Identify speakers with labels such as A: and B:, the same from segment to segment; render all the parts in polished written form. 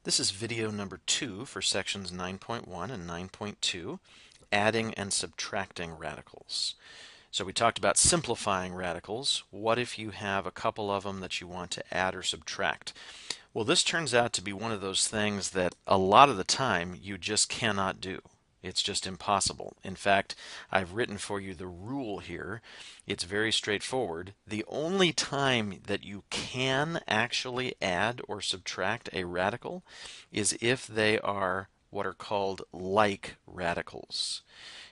A: This is video number 2 for sections 9.1 and 9.2, adding and subtracting radicals. So we talked about simplifying radicals. What if you have a couple of them that you want to add or subtract? Well, this turns out to be one of those things that a lot of the time you just cannot do. It's just impossible. In fact, I've written for you the rule here. It's very straightforward. The only time that you can actually add or subtract a radical is if they are what are called like radicals.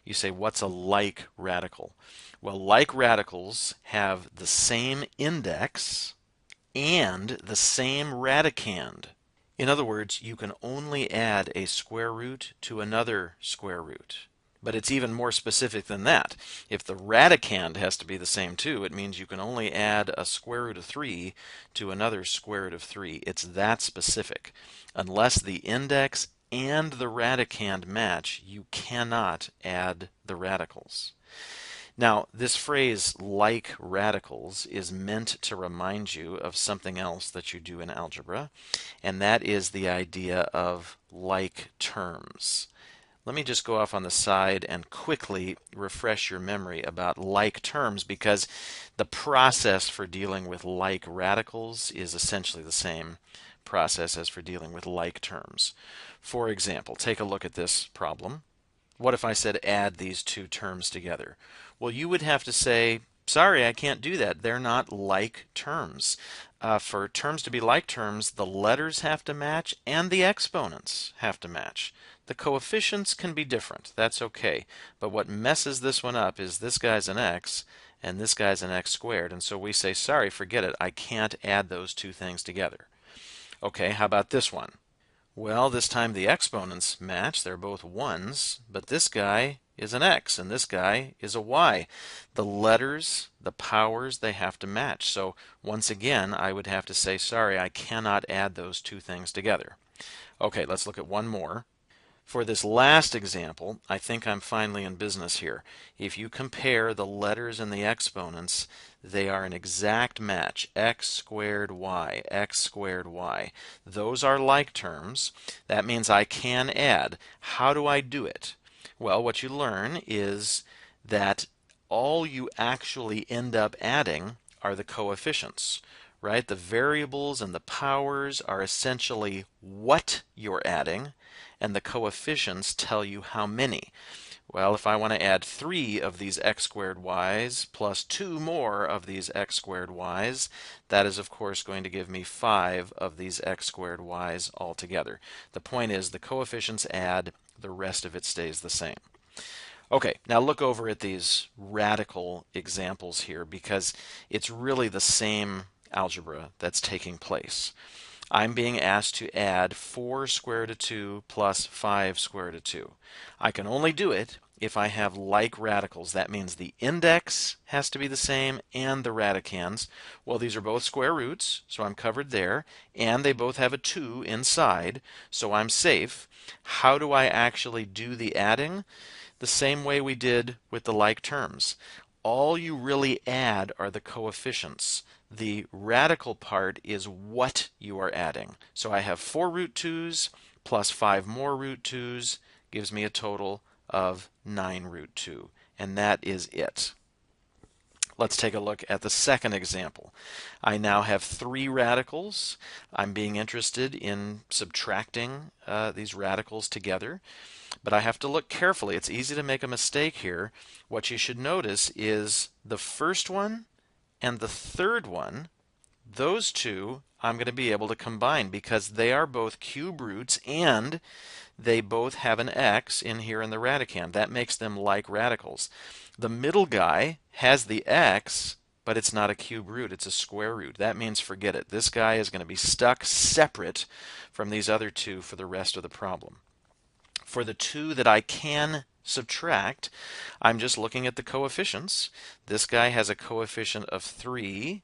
A: You say, what's a like radical? Well, like radicals have the same index and the same radicand. In other words, you can only add a square root to another square root. But it's even more specific than that. If the radicand has to be the same too, it means you can only add a square root of 3 to another square root of 3. It's that specific. Unless the index and the radicand match, you cannot add the radicals. Now, this phrase, like radicals, is meant to remind you of something else that you do in algebra, and that is the idea of like terms. Let me just go off on the side and quickly refresh your memory about like terms, because the process for dealing with like radicals is essentially the same process as for dealing with like terms. For example, take a look at this problem. What if I said add these two terms together? Well, you would have to say, sorry, I can't do that. They're not like terms. For terms to be like terms, the letters have to match and the exponents have to match. The coefficients can be different. That's okay. But what messes this one up is this guy's an x and this guy's an x squared. And so we say, sorry, forget it. I can't add those two things together. Okay, how about this one? Well, this time the exponents match. They're both 1's, but this guy is an x and this guy is a y. The letters, the powers, they have to match. So once again, I would have to say, sorry, I cannot add those two things together. Okay, let's look at one more. For this last example, I think I'm finally in business here. If you compare the letters and the exponents, they are an exact match. X squared y, x squared y. Those are like terms. That means I can add. How do I do it? Well, what you learn is that all you actually end up adding are the coefficients, right? The variables and the powers are essentially what you're adding, and the coefficients tell you how many. Well, if I want to add 3 of these x squared y's plus 2 more of these x squared y's, that is of course going to give me 5 of these x squared y's altogether. The point is the coefficients add, the rest of it stays the same. Okay, now look over at these radical examples here, because it's really the same algebra that's taking place. I'm being asked to add 4 square root of 2 plus 5 square root of 2. I can only do it if I have like radicals. That means the index has to be the same and the radicands. Well, these are both square roots, so I'm covered there, and they both have a 2 inside, so I'm safe. How do I actually do the adding? The same way we did with the like terms. All you really add are the coefficients. The radical part is what you are adding. So I have 4 root 2's plus 5 more root 2's gives me a total of 9 root 2. And that is it. Let's take a look at the second example. I now have 3 radicals. I'm being interested in subtracting these radicals together. But I have to look carefully. It's easy to make a mistake here. What you should notice is the first one and the third one, those two I'm going to be able to combine because they are both cube roots and they both have an x in here in the radicand. That makes them like radicals. The middle guy has the x, but it's not a cube root, it's a square root. That means forget it. This guy is going to be stuck separate from these other two for the rest of the problem. For the two that I can subtract, I'm just looking at the coefficients. This guy has a coefficient of 3.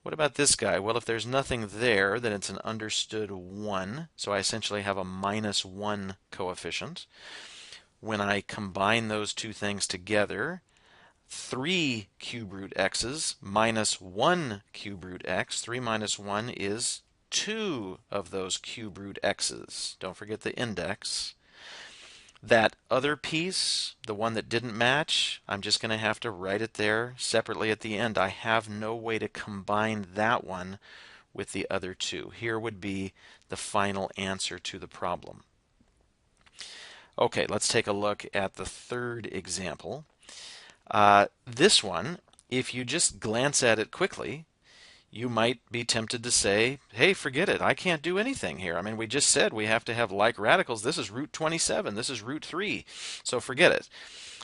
A: What about this guy? Well, if there's nothing there, then it's an understood 1. So I essentially have a -1 coefficient. When I combine those two things together, 3 cube root x's minus 1 cube root x. 3 minus 1 is 2 of those cube root x's. Don't forget the index. That other piece, the one that didn't match, I'm just going to have to write it there separately at the end. I have no way to combine that one with the other two. Here would be the final answer to the problem. Okay, let's take a look at the third example. This one, if you just glance at it quickly, you might be tempted to say, hey, forget it. I can't do anything here. I mean, we just said we have to have like radicals. This is root 27. This is root 3. So forget it.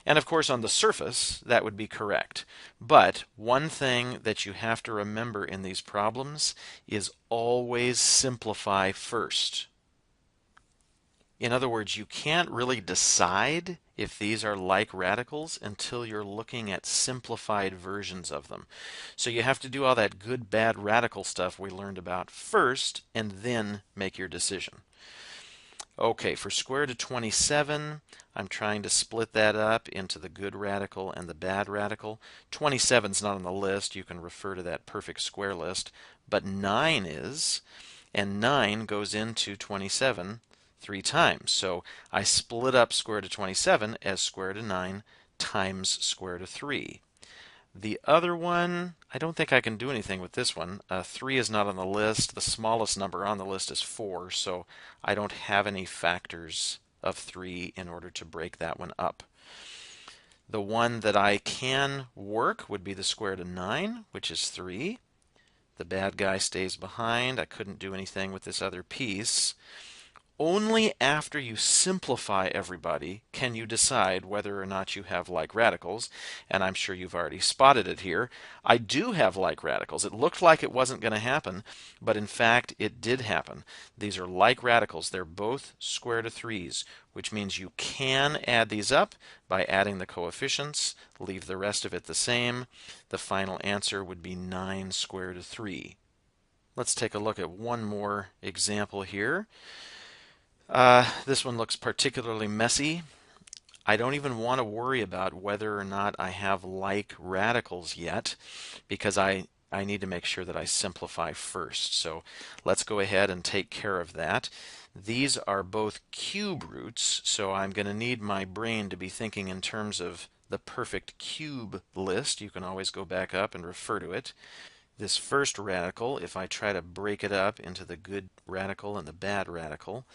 A: And of course, on the surface, that would be correct. But one thing that you have to remember in these problems is always simplify first. In other words, you can't really decide if these are like radicals until you're looking at simplified versions of them. So you have to do all that good, bad radical stuff we learned about first, and then make your decision. Okay, for square root of 27, I'm trying to split that up into the good radical and the bad radical. 27 is not on the list. You can refer to that perfect square list. But 9 is, and 9 goes into 27 3 times. So I split up square root of 27 as square root of 9 times square root of 3. The other one, I don't think I can do anything with this one. 3 is not on the list. The smallest number on the list is 4, so I don't have any factors of 3 in order to break that one up. The one that I can work would be the square root of 9, which is 3. The bad guy stays behind. I couldn't do anything with this other piece. Only after you simplify everybody can you decide whether or not you have like radicals, and I'm sure you've already spotted it here. I do have like radicals. It looked like it wasn't going to happen, but in fact it did happen. These are like radicals. They're both square root of 3's, which means you can add these up by adding the coefficients, leave the rest of it the same. The final answer would be 9 square root of 3. Let's take a look at one more example here. This one looks particularly messy. I don't even want to worry about whether or not I have like radicals yet, because I need to make sure that I simplify first. So let's go ahead and take care of that. These are both cube roots, so I'm going to need my brain to be thinking in terms of the perfect cube list. You can always go back up and refer to it. This first radical, if I try to break it up into the good radical and the bad radical,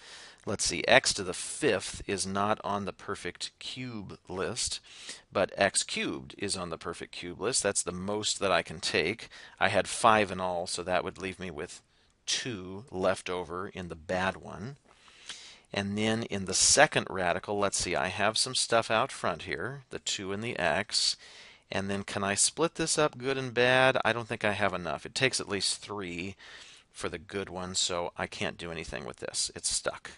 A: let's see, x to the 5th is not on the perfect cube list, but x cubed is on the perfect cube list. That's the most that I can take. I had 5 in all, so that would leave me with 2 left over in the bad one. And then in the second radical, let's see, I have some stuff out front here, the 2 and the x. And then can I split this up good and bad? I don't think I have enough. It takes at least 3 for the good one, so I can't do anything with this. It's stuck.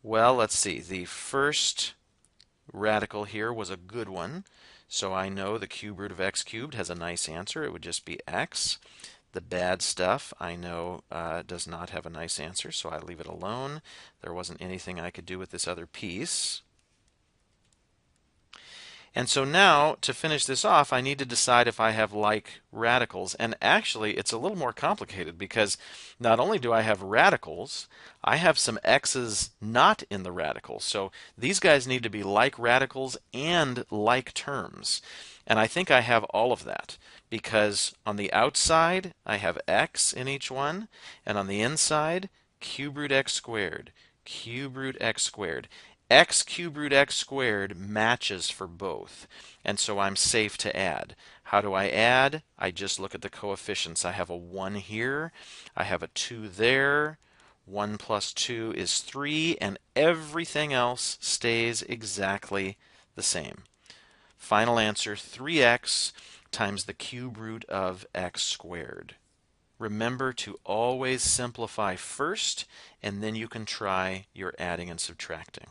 A: Well, let's see. The first radical here was a good one, so I know the cube root of x cubed has a nice answer. It would just be x. The bad stuff I know does not have a nice answer, so I leave it alone. There wasn't anything I could do with this other piece. And so now, to finish this off, I need to decide if I have like radicals. And actually, it's a little more complicated because not only do I have radicals, I have some x's not in the radicals. So these guys need to be like radicals and like terms. And I think I have all of that because on the outside, I have x in each one, and on the inside, cube root x squared, cube root x squared. X cube root x squared matches for both, and so I'm safe to add. How do I add? I just look at the coefficients. I have a 1 here, I have a 2 there, 1 plus 2 is 3, and everything else stays exactly the same. Final answer, 3x times the cube root of x squared. Remember to always simplify first, and then you can try your adding and subtracting.